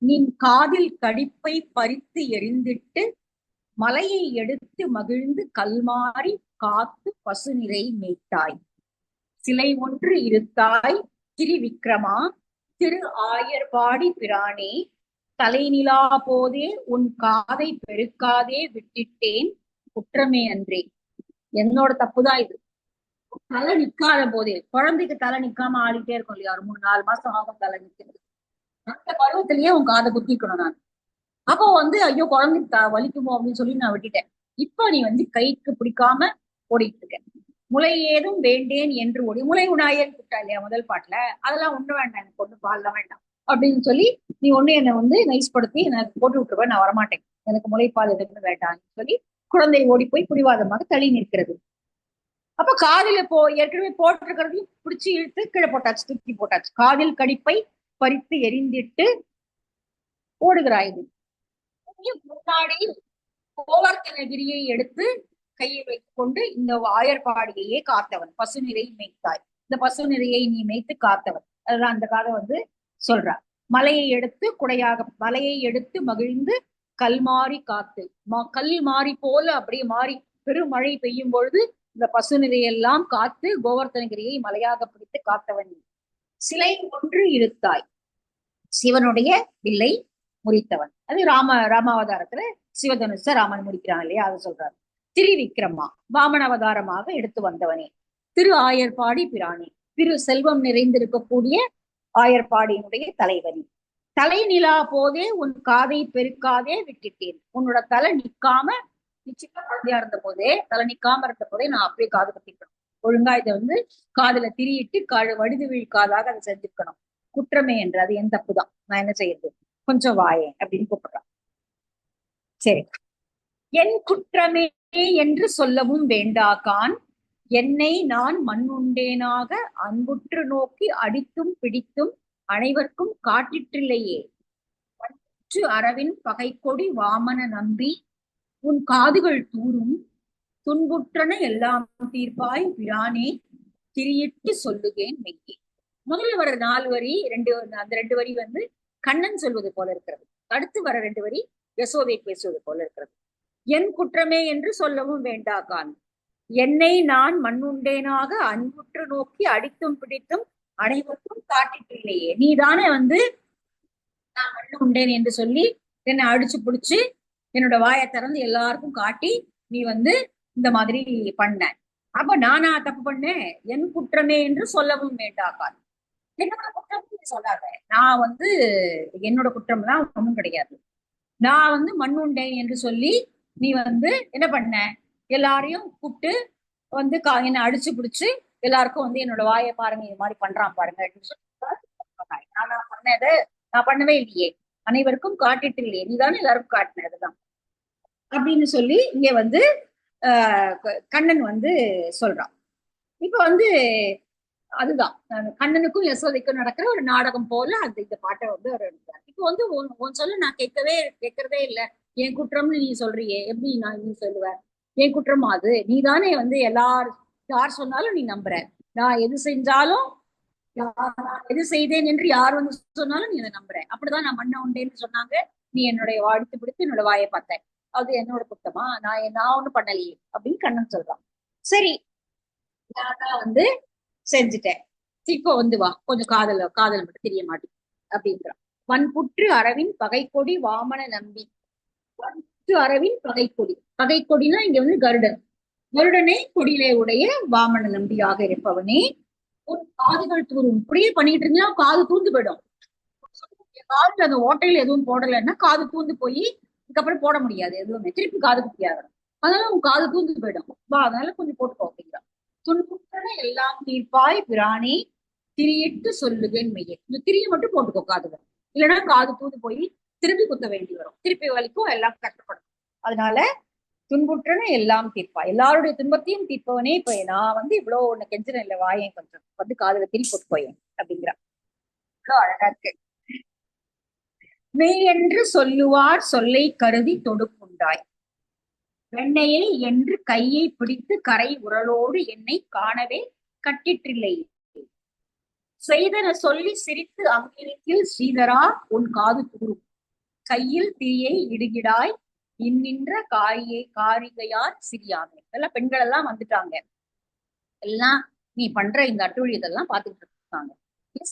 நீ காதில் கடிப்பை பறித்து எரிந்திட்டு மலையை எடுத்து மகிழ்ந்து கல்மாறி காத்து பசு நிறை மேய்த்தாய். சிலை ஒன்று இருத்தாய் திரிவிக்ரமா திரு ஆயர்பாடி பிரானே. தலைநிலா போதே உன் காதை பெருக்காதே விட்டுட்டேன் குற்றமே அன்றே. என்னோட தப்புதான் இது. தலை நிக்காத போதே, குழந்தைக்கு தலை நிக்காம ஆடிட்டே இருக்கும் இல்லையா, ஒரு 3-4 மாசம் ஆகும் தலை நிக்கிறது. அந்த பருவத்திலேயே உன் காதை குத்திக்கணும் நான். அப்போ வந்து ஐயோ குழந்தைக்கு வலிக்குமோ அப்படின்னு சொல்லி நான் விட்டுட்டேன். இப்ப நீ வந்து கைக்கு பிடிக்காம ஓடிட்டு இருக்க. முலை ஏதும் வேண்டேன் என்று ஓடி. முலை உணாயன்னு கூட்டா இல்லையா முதல் பாட்டுல, அதெல்லாம் ஒண்ணு வேண்டாம், எனக்கு ஒண்ணு பால்லாம் வேண்டாம். அப்படின்னு சொல்லி நீ ஒண்ணு என்னை வந்து நைஸ்படுத்தி எனக்கு போட்டு விட்டுருவ, நான் வரமாட்டேன், எனக்கு முளைப்பால் எதுக்குன்னு வேண்டாம்னு சொல்லி குழந்தை ஓடி போய் பிடிவாதமாக தள்ளி நிற்கிறது. அப்ப காதில ஏற்கனவே போட்டிருக்கிறதையும் பிடிச்சு இழுத்து கீழே போட்டாச்சு, தூக்கி போட்டாச்சு. காதில் கடிப்பை பறித்து எரிந்திட்டு ஓடுகிறாய். முன்னாடி கோவர்த்தனகிரியை எடுத்து கையை வைத்துக் கொண்டு இந்த ஆயர்பாடியையே காத்தவன், பசுநிறை மேய்த்தாய், இந்த பசுநிறையை நீ மேய்த்து காத்தவன். அதுதான் அந்த காதை வந்து சொல்றார். மலையை எடுத்து குடையாக, மலையை எடுத்து மகிழ்ந்து கல் மாறி காத்து, கல் மாறி போல அப்படியே மாறி பெருமழை பெய்யும் பொழுது இந்த பசுநிறையெல்லாம் காத்து கோவர்த்தனகிரியை மலையாக பிடித்து காத்தவன். சிலை ஒன்று இழுத்தாய், சிவனுடைய வில்லை முறித்தவன். அது ராமாவதாரத்துல சிவதனுச ராமன் முடிக்கிறான் இல்லையா, அதை சொல்றாரு. திரிவிக்ரமா, வாமன அவதாரமாக எடுத்து வந்தவனே. திரு ஆயர்பாடி பிரானே, திரு செல்வம் நிறைந்திருக்கக்கூடிய ஆயர்பாடியினுடைய தலைவனி. தலை நிலா போதே உன் காதை பெருக்காதே விட்டுட்டேன். உன்னோட தலை நிக்காம, நிச்சயமா குழந்தையா இருந்த போதே, தலை நிக்காம இருந்த போதே நான் அப்படியே காது கட்டிக்கணும். ஒழுங்கா இதை வந்து காதுல திரியிட்டு வடிது வீழ்காதாக அதை செஞ்சுக்கணும். குற்றமே என்று, அது என் தப்புதான், நான் என்ன செய்யறது, கொஞ்சம் வாயேன் அப்படின்னு கூப்பிடுறான். சரி, என் குற்றமே என்று சொல்லவும் வேண்டாகான், என்னை நான் மண்ணுண்டேனாக அன்புற்று நோக்கி அடித்தும் பிடித்தும் அனைவருக்கும் காட்டிற்றில்லையே. அரவின் பகைக்கொடி வாமன நம்பி உன் காதுகள் தூரும் துன்புற்றன எல்லாம் தீர்ப்பாய் பிரானே, திரியிட்டு சொல்லுகேன் மெய்யே. முதல்ல வர 4 வரி, அந்த 2 வரி வந்து கண்ணன் சொல்வது போல இருக்கிறது. அடுத்து வர 2 வரி யசோதை பேசுவது போல இருக்கிறது. என் குற்றமே என்று சொல்லவும் வேண்டாகான், என்னை நான் மண்ணுண்டேனாக அன்புற்று நோக்கி அடித்தும் பிடித்தும் அனைவருக்கும் காட்டிட்டில்லையே. நீ தானே வந்து நான் மண்ணு உண்டேன் என்று சொல்லி என்னை அடிச்சு பிடிச்சு என்னோட வாயை திறந்து எல்லாருக்கும் காட்டி நீ வந்து இந்த மாதிரி பண்ண. அப்ப நானா தப்பு பண்ணேன்? என் குற்றமே என்று சொல்லவும் வேண்டாகான். என்னோட குற்றம் சொல்லாத. நான் வந்து என்னோட குற்றம்லாம் ஒண்ணும் கிடையாது. நான் வந்து மண்ணுண்டேன் என்று சொல்லி நீ வந்து என்ன பண்ண, எல்லாரையும் கூப்பிட்டு வந்து என்ன அடிச்சு பிடிச்சு எல்லாருக்கும் வந்து என்னோட வாயை பாருங்க, இது மாதிரி பண்றான் பாருங்க அப்படின்னு சொல்லி நான் பண்ணது, நான் பண்ணவே இல்லையே, அனைவருக்கும் காட்டிட்டு இல்லையே, நீதானே எல்லாருக்கும் காட்டினதுதான் அப்படின்னு சொல்லி இங்க வந்து கண்ணன் வந்து சொல்றான். இப்ப வந்து அதுதான் கண்ணனுக்கும் யசோதைக்கும் நடக்கிற ஒரு நாடகம் போல அந்த இந்த பாட்டை வந்து அவர் எழுதுறாரு. இப்போ வந்து உன் சொல்ல நான் கேட்கறதே இல்லை, என் குற்றம்னு நீ சொல்றியே, எப்படி நான் நீ சொல்லுவேன்? என் குற்றமா அது? நீ தானே வந்து யார் சொன்னாலும் நீ நம்புற, நான் எது செஞ்சாலும், எது செய்தேன் என்று யார் வந்து சொன்னாலும் நீ அதை நம்புற, அப்படிதான் நான் மண்ண உண்டேன்னு சொன்னாங்க, நீ என்னுடைய வாடித்து பிடித்து என்னோட வாயை பார்த்தேன், அது என்னோட குற்றமா? நான் ஒண்ணும் பண்ணலையே அப்படின்னு கண்ணன் சொல்றான். சரி, நான் வந்து செஞ்சுட்டேன், இப்போ வந்து வா, கொஞ்சம் காதல் மட்டும் தெரிய மாட்டேன் அப்படிங்கிறான். வன்புற்று அரவின் பகைக்கொடி வாமன நம்பி. வன்புற்று அரவின் பகைக்கொடி, பகைக்கொடினா இங்க வந்து கருடனை கொடியிலே உடைய வாமன நம்பியாக இருப்பவனே, உன் காதுகள் தூரும். இப்படியே பண்ணிட்டு இருந்தா காது தூந்து போயிடும். காதுல அந்த ஓட்டையில எதுவும் போடலைன்னா காது தூந்து போய் இதுக்கப்புறம் போட முடியாது எதுவுமே, திருப்பி காது குட்டியாகணும். அதனால உன் காது தூந்து போயிடும், வா அதனால கொஞ்சம் போட்டுக்கோ அப்படிங்கிறான். துன்புற்றன எல்லாம் தீர்ப்பாய் பிரானே, திரியிட்டு சொல்லுகேன் மெய்யே. இந்த திரியை மட்டும் போட்டுக்கோ காதுல, இல்லைன்னா காது தூந்து போய் திருப்பி குத்த வேண்டி வரும், திருப்பி வலிக்கும், எல்லாம் கஷ்டப்படும். அதனால துன்புற்றன எல்லாம் தீர்ப்பா, எல்லாருடைய துன்பத்தையும் தீர்ப்பவனே, இப்ப நான் வந்து இவ்வளவு ஒண்ணு கெஞ்சின இல்ல, வாயேன் கொஞ்சம் வந்து காதுல திரி போட்டு போயேன் அப்படிங்கிறான். அழகா இருக்கு. மெய் என்று சொல்லுவார் சொல்லை கருதி தொடுப்புண்டாய், வெண்ணையை என்று கையை பிடித்து கரை உரலோடு என்னை காணவே கட்டிற்றில்லை. செய்தன சொல்லி சிரித்து அங்கிருத்தில் ஸ்ரீதரா உன் காது கூறும், கையில் தீயை இடுகிடாய் இன்னின்ற காரிகையார் சிரியாமே. எல்லாம் பெண்கள் எல்லாம் வந்துட்டாங்க, எல்லாம் நீ பண்ற இந்த அட்டுழியத்தெல்லாம் பார்த்துட்டு இருக்காங்க,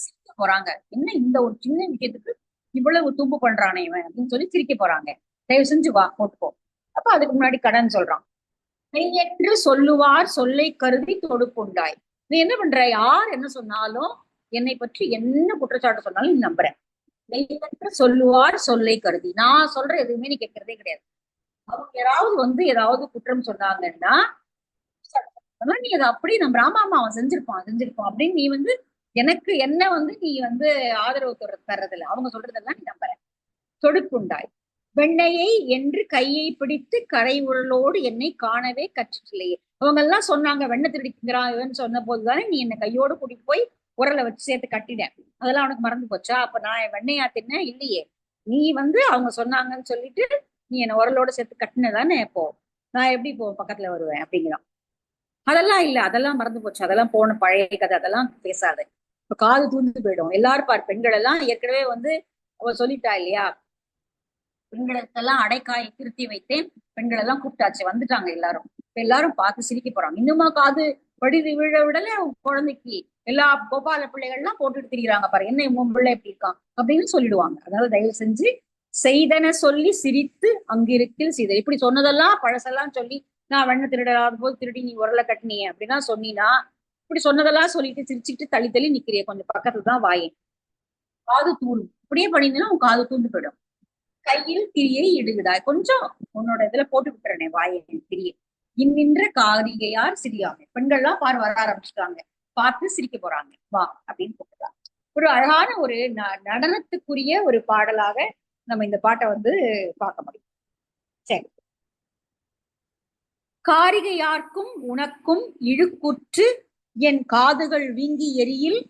சிரிக்க போறாங்க. என்ன இந்த ஒரு சின்ன விஷயத்துக்கு இவ்வளவு தும்பு பண்றானே இவன் அப்படின்னு சொல்லி சிரிக்க போறாங்க. தயவு செஞ்சு வா போட்டுப்போ. அப்ப அதுக்கு முன்னாடி கடன் சொல்றான். மெய் என்று சொல்லுவார் சொல்லை கருதி தொடுப்புண்டாய். நீ என்ன பண்ற, யார் என்ன சொன்னாலும், என்னை பற்றி என்ன குற்றச்சாட்டு சொன்னாலும் நீ நம்புற. மெய் என்று சொல்லுவார் சொல்லை கருதி, நான் சொல்ற எதுவுமே நீ கேட்கறதே கிடையாது. அவங்க யாராவது வந்து ஏதாவது குற்றம் சொன்னாங்கன்னா நீ அதை அப்படி நம்புற, ஆமா அவன் செஞ்சிருப்பான் அப்படின்னு நீ வந்து எனக்கு என்ன நீ ஆதரவு தர்றதில்ல, அவங்க சொல்றதெல்லாம் நீ நம்புற. தொடுக்குண்டாய் வெண்ணையை என்று கையை பிடித்து கரை உரலோடு என்னை காணவே கற்றுச்சில்லையே. அவங்க எல்லாம் சொன்னாங்க வெண்ணை திருடிக்கிறான் சொன்ன போதுதானே நீ என்னை கையோடு கூட்டிட்டு போய் உரலை வச்சு சேர்த்து கட்டினேன். அதெல்லாம் அவனுக்கு மறந்து போச்சா? அப்ப நான் வெண்ணையா தின்ன இல்லையே. நீ அவங்க சொன்னாங்கன்னு சொல்லிட்டு நீ என்ன உரலோட சேர்த்து கட்டினதானே. இப்போ நான் எப்படி இப்போ பக்கத்துல வருவேன் அப்படிங்கிறான். அதெல்லாம் இல்ல, அதெல்லாம் மறந்து போச்சு, அதெல்லாம் போன பழைய கதை, அதெல்லாம் பேசாத. இப்ப காது தூந்து போயிடும். எல்லாரும் பார், பெண்கள் எல்லாம் ஏற்கனவே அவ சொல்லிட்டா இல்லையா, பெண்களுக்கெல்லாம் அடைக்காய் திருத்தி வைத்தேன், பெண்கள் எல்லாம் கூப்பிட்டாச்சு, வந்துட்டாங்க எல்லாரும். எல்லாரும் பார்த்து சிரிக்க போறாங்க. இன்னுமா காது வடிது விழ விடல குழந்தைக்கு எல்லா கோபால பிள்ளைகள் எல்லாம் போட்டுட்டு திரிகிறாங்க பாரு, என்ன உன் பிள்ளை எப்படி இருக்கான் அப்படின்னு சொல்லிடுவாங்க. அதனால தயவு செஞ்சு செய்தன சொல்லி சிரித்து அங்கிருக்கில் செய்த, இப்படி சொன்னதெல்லாம் பழசெல்லாம் சொல்லி நான் வெண்ண திருடாத போது திருடி நீ உரலை கட்டினிய அப்படின்னா சொன்னீனா, இப்படி சொன்னதெல்லாம் சொல்லிட்டு சிரிச்சுட்டு தள்ளி தள்ளி நிக்கிறிய, கொஞ்சம் பக்கத்துல தான் வாயேன். காது தூண்டும், இப்படியே பண்ணியிருந்தேன்னா உன் காது தூண்டு போயிடும். கையில் திரியை இடுகிறாய், கொஞ்சம் உன்னோட இதுல போட்டு விட்டுறனே வாயேன் திரியை. இன்னின்ற காரிகையார் சிரியாமை, பெண்கள்லாம் வர ஆரம்பிச்சுட்டாங்க, பார்த்து சிரிக்க போறாங்க, வா அப்படின்னு கூப்பிடுறாங்க. ஒரு அழகான ஒரு நடனத்துக்குரிய ஒரு பாடலாக நம்ம இந்த பாட்டை பார்க்க முடியும். சரி. காரிகையார்க்கும் உனக்கும் இழுக்குற்று என் காதுகள் வீங்கி எரியில்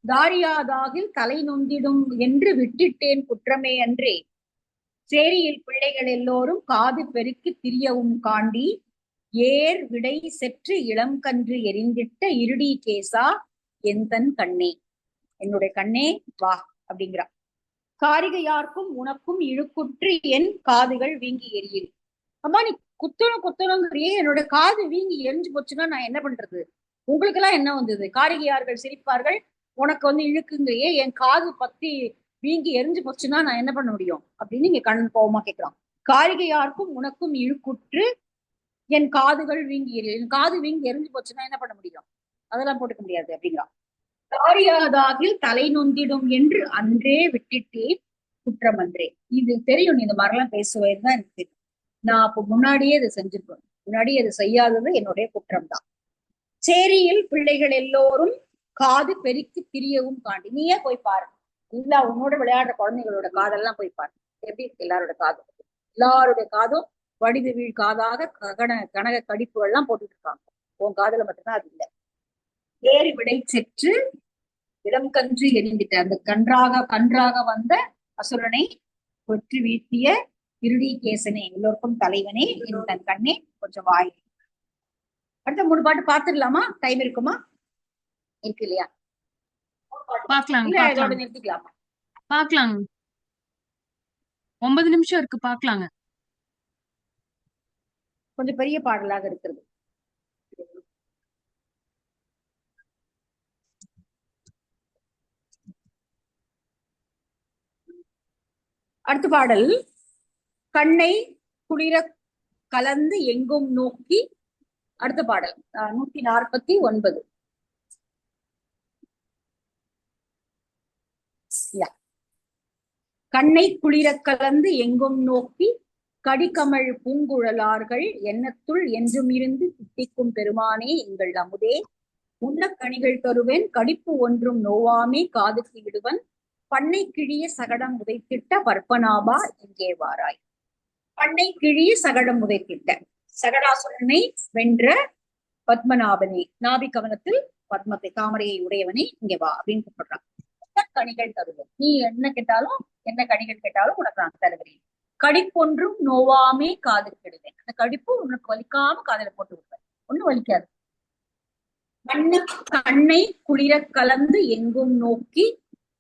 தாரியாதாகில் தலை நொந்திடும் என்று விட்டிட்டேன் குற்றமே அன்றே. சேரியில் பிள்ளைகள் எல்லோரும் காது பெருக்கி திரியவும் காண்டி ஏர் விடை செற்று இளம் கன்று எரிந்திட்ட இருடி கேசா எந்தன் கண்ணே, என்னுடைய கண்ணே வா அப்படிங்கிறா. காரிகையார்க்கும் உனக்கும் இழுக்குற்று என் காதுகள் வீங்கி எரியில். அம்மா நீ குத்தணுங்கிறியே, என்னோட காது வீங்கி எரிஞ்சு போச்சுன்னா நான் என்ன பண்றது? உங்களுக்கு எல்லாம் என்ன வந்தது? காரிகையார்கள் சிரிப்பார்கள், உனக்கு இழுக்குங்கிறியே, என் காது பத்தி வீங்கி எரிஞ்சு போச்சுன்னா நான் என்ன பண்ண முடியும் அப்படின்னு இங்க கண்ணன் கோவமா கேட்கிறான். காரிகையாருக்கும் உனக்கும் இழுக்குற்று என் காதுகள் வீங்கி என் காது வீங்கி எரிஞ்சு போச்சுன்னா என்ன பண்ண முடியும்? அதெல்லாம் போட்டுக்க முடியாது அப்படிங்கிறான். காரியாதாகில் தலை நொந்திடும் என்று அன்றே விட்டுட்டேன் குற்றம் அன்றே. இது தெரியும், நீ இந்த மாதிரிலாம் பேசுவேன்னு தான் எனக்கு தெரியும். நான் அப்ப முன்னாடியே இதை செஞ்சிருப்பேன், முன்னாடியே இதை செய்யாதது என்னுடைய குற்றம் தான். சேரியில் பிள்ளைகள் எல்லோரும் காது பெருக்கி திரியவும் காண்டி, நீயே போய் பாரு, இல்ல உன்னோட விளையாடுற குழந்தைகளோட காதெல்லாம் போய் பாரு எப்படி இருக்கு. எல்லாருடைய காதும் வடிது வீழ் காதாக கனக கடிப்புகள் எல்லாம் போட்டுட்டு இருக்காங்க, உன் காதுல மட்டும்தான் அது இல்லை. ஏறி விடை செற்று இளம் கன்று எரிந்திட்ட, அந்த கன்றாக வந்த அசுரனை கொற்று வீழ்த்திய இருடி கேசனே, எல்லோருக்கும் தலைவனே, என் தன் கண்ணே கொஞ்சம் வாய். அடுத்த 3 பாட்டு பாத்துடலாமா? டைம் இருக்குமா? இருக்கு இல்லையா? இதோட நிறுத்திக்கலாமா? பாக்கலாங்க, 9 நிமிஷம் இருக்கு, பாக்கலாங்க. கொஞ்சம் பெரிய பாடலாக இருக்கிறது. அடுத்த பாடல் கண்ணை குளிர கலந்து எங்கும் நோக்கி. அடுத்த பாடல் 149. கண்ணை குளிர கலந்து எங்கும் நோக்கி கடிகமழ் பூங்குழலார்கள் எண்ணத்துள் என்றும் இருந்து தித்திக்கும் பெருமானே எங்கள் அமுதே. உண்ண கனிகள் தருவேன் கடிப்பு ஒன்றும் நோவாமே காதுக்கு இடுவன் பண்ணை கிழிய சகடம் உதைத்திட்ட பற்பனாபா எங்கே வாராய். பண்ணை கிழிய சகடம் உதைத்திட்ட சகடாசுரனை வென்ற பத்மநாபனே, நாபி கவனத்தில் பத்மத்தை தாமரையை உடையவனே இங்கே வா அப்படின்னு கூப்பிடுறான். கனிகள் தருவேன், நீ என்ன கனிகள் கேட்டாலும் உனக்கு நான் தருகிறேன். கடிப்பொன்றும் நோவாமே காது கெடுவேன், அந்த கடிப்பு உனக்கு வலிக்காம காதல போட்டு விடுவேன், ஒண்ணும் வலிக்காது. கண்ணை குளிர கலந்து எங்கும் நோக்கி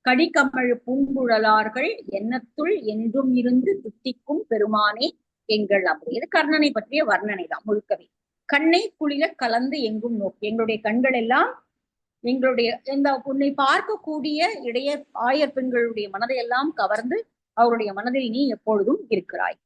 கடிகமழ் பூங்குழலார்கள் எண்ணத்துள் என்றும் இருந்து தித்திக்கும் பெருமானே எங்கள் அமுதே. இது கர்ணனை பற்றிய வர்ணனை தான் முழுக்கவே. கண்ணை குளிர கலந்து எங்கும் நோக்கி, எங்களுடைய கண்கள் எல்லாம் எங்களுடைய உன்னை பார்க்கக்கூடிய ஆயர் பெண்களுடைய மனதையெல்லாம் கவர்ந்து அவருடைய மனதில் நீ எப்பொழுதும் இருக்கிறாய்.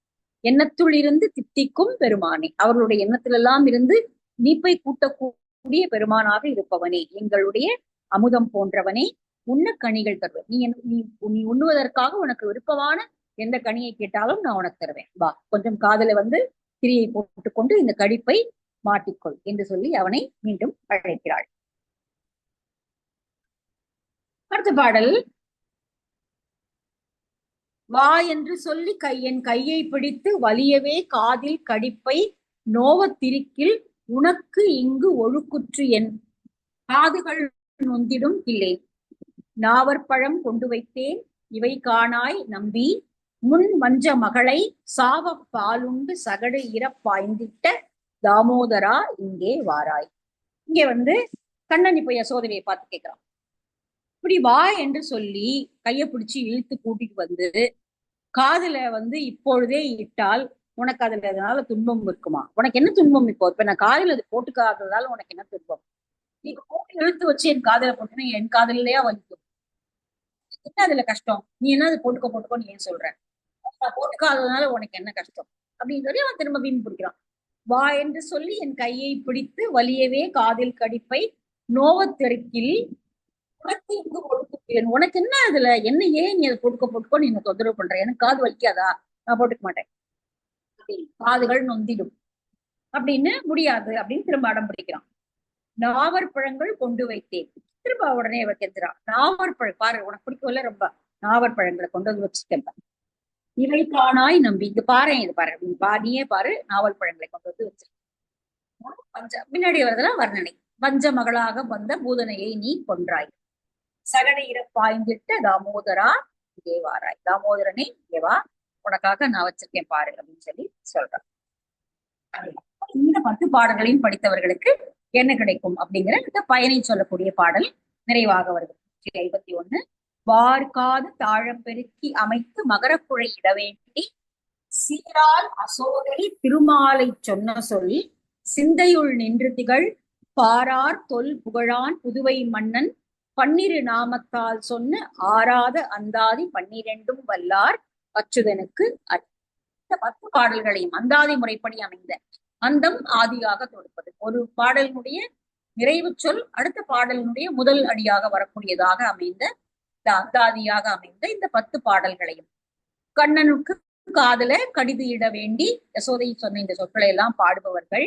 எண்ணத்துள் இருந்து தித்திக்கும் பெருமானே, அவர்களுடைய எண்ணத்திலெல்லாம் இருந்து நீப்பை கூட்டக்கூடிய பெருமானாக இருப்பவனே, எங்களுடைய அமுதம் போன்றவனே, உண்ண கனிகள் தருவேன். நீ உண்ணுவதற்காக உனக்கு விருப்பமான எந்த கனியை கேட்டாலும் நான் உனக்கு தருவேன், வா கொஞ்சம் காதல திரியை போட்டுக்கொண்டு இந்த கடிப்பை மாட்டிக்கொள் என்று சொல்லி அவனை மீண்டும் அழைக்கிறாள். அடுத்த பாடல். வா என்று சொல்லி என் கையை பிடித்து வலியவே காதில் கடிப்பை நோவத்திருக்கில் உனக்கு இங்கு ஒழுக்குற்று என் காதுகள் நொந்திடும் இல்லை. நாவற்பழம் கொண்டு வைத்தேன் இவை காணாய் நம்பி முன் வஞ்ச மகளை சாவ பாலுண்டு சகடு இறப்பாய்ந்திட்ட தாமோதரா இங்கே வாராய். இங்க கண்ணன் இப்ப யசோதரையை பார்த்து கேட்கிறான். இப்படி வா என்று சொல்லி கையை பிடிச்சு இழுத்து கூட்டிட்டு காதுல இப்பொழுதே இட்டால் உனக்கு அதுல அதனால துன்பம் இருக்குமா? உனக்கு என்ன துன்பம்? இப்போ இப்ப நான் காதுல அது போட்டுக்காததால உனக்கு என்ன துன்பம்? நீ போட்டு இழுத்து வச்சு என் காதுல போட்டுன்னா என் காதலையா வலிக்கும். என்ன அதுல கஷ்டம்? நீ என்ன அது போட்டுக்கோன்னு ஏன் சொல்ற? நான் போட்டுக்காததுனால உனக்கு என்ன கஷ்டம் அப்படின்னு சொல்லி அவன் திரும்ப வீண் பிடிக்கிறான். வா என்று சொல்லி என் கையை பிடித்து வலியவே காதில் கடிப்பை நோவத்தெருக்கில் உனக்கு இங்கு ஒழுக்குப்பேன். உனக்கு என்ன அதுல என்ன ஏன் நீ அதை போட்டுக்கோ நீ தொந்தரவு பண்ற? எனக்கு காது வலிக்காதா? நான் போட்டுக்க மாட்டேன். காதுகள் நொந்திடும் அப்படின்னு முடியாது அப்படின்னு திரும்ப அடம் பிடிக்கிறான். நாவற்பழங்கள் கொண்டு வைத்தேன். திரும்ப உடனே அவ கேட்கிறான். நாவற்பழம் பாரு, உனக்கு பிடிக்கல ரொம்ப. நாவற்பழங்களை கொண்டு வந்து வச்சுட்டேன். இவை காணாய் நம்பி. இங்க பாரு, இது பாரு, நீயே பாரு, நாவல் பழங்களை கொண்டு வந்து வச்சிருக்கேன். பின்னாடி வரதெல்லாம் வர்ணனை. வஞ்ச மகளாக வந்த பூதனையை நீ கொன்றாய். சகட இறப்பாய்ந்திட்ட தாமோதரா இங்கே வாராய். தாமோதரனே இங்கே வா, உனக்காக நான் வச்சிருக்கேன் பாரு அப்படின்னு சொல்லி சொல்றான். இந்த 10 பாடல்களையும் படித்தவர்களுக்கு என்ன கிடைக்கும் அப்படிங்கிற இந்த பயனை சொல்லக்கூடிய பாடல் நிறைவாக வருது. 51. வார்காது தாழம் பெருக்கி அமைத்து மகரக்குழை இட வேண்டி சீரால் அசோதரி திருமாலை சொன்ன சொல் சிந்தையுள் நின்று திகழ் பாரார் தொல் புகழான் புதுவை மன்னன் 12 நாமத்தால் சொன்ன ஆராத அந்தாதி 12 வல்லார் அச்சுதனுக்கு. இந்த 10 பாடல்களையும் அந்தாதி முறைப்படி அமைந்த, அந்தம் ஆதியாக தொடுப்பது, ஒரு பாடலினுடைய நிறைவு சொல் அடுத்த பாடலினுடைய முதல் அடியாக வரக்கூடியதாக அமைந்த அந்தாதியாக அமைந்த இந்த 10 பாடல்களையும் கண்ணனுக்கு காதல கடிது இட வேண்டி யசோதை சொன்ன இந்த சொற்களை எல்லாம் பாடுபவர்கள்,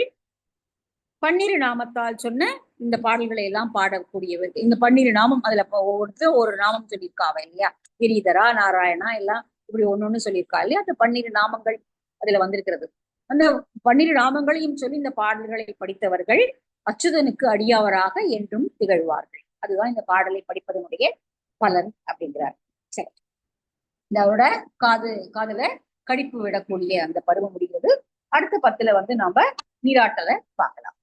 12 நாமத்தால் சொன்ன இந்த பாடல்களை எல்லாம் பாடக்கூடியவர்கள். இந்த 12 நாமம் அதுல ஒவ்வொருத்தரும் ஒரு நாமம் சொல்லியிருக்காவ இல்லையா? கிரிதரா, நாராயணா எல்லாம் இப்படி ஒண்ணு சொல்லியிருக்கா இல்லையா? அந்த 12 நாமங்கள் அதுல வந்திருக்கிறது. அந்த 12 நாமங்களையும் சொல்லி இந்த பாடல்களை படித்தவர்கள் அச்சுதனுக்கு அடியவராக என்றும் திகழ்வார்கள். அதுதான் இந்த பாடலை படிப்பதனுடைய பலன் அப்படிங்கிறார். சரி, இதோட காதுல கடிப்பு விடக்கூடிய அந்த பருவம் முடிகிறது. அடுத்த 10ல நாம நீராட்டலை பார்க்கலாம்.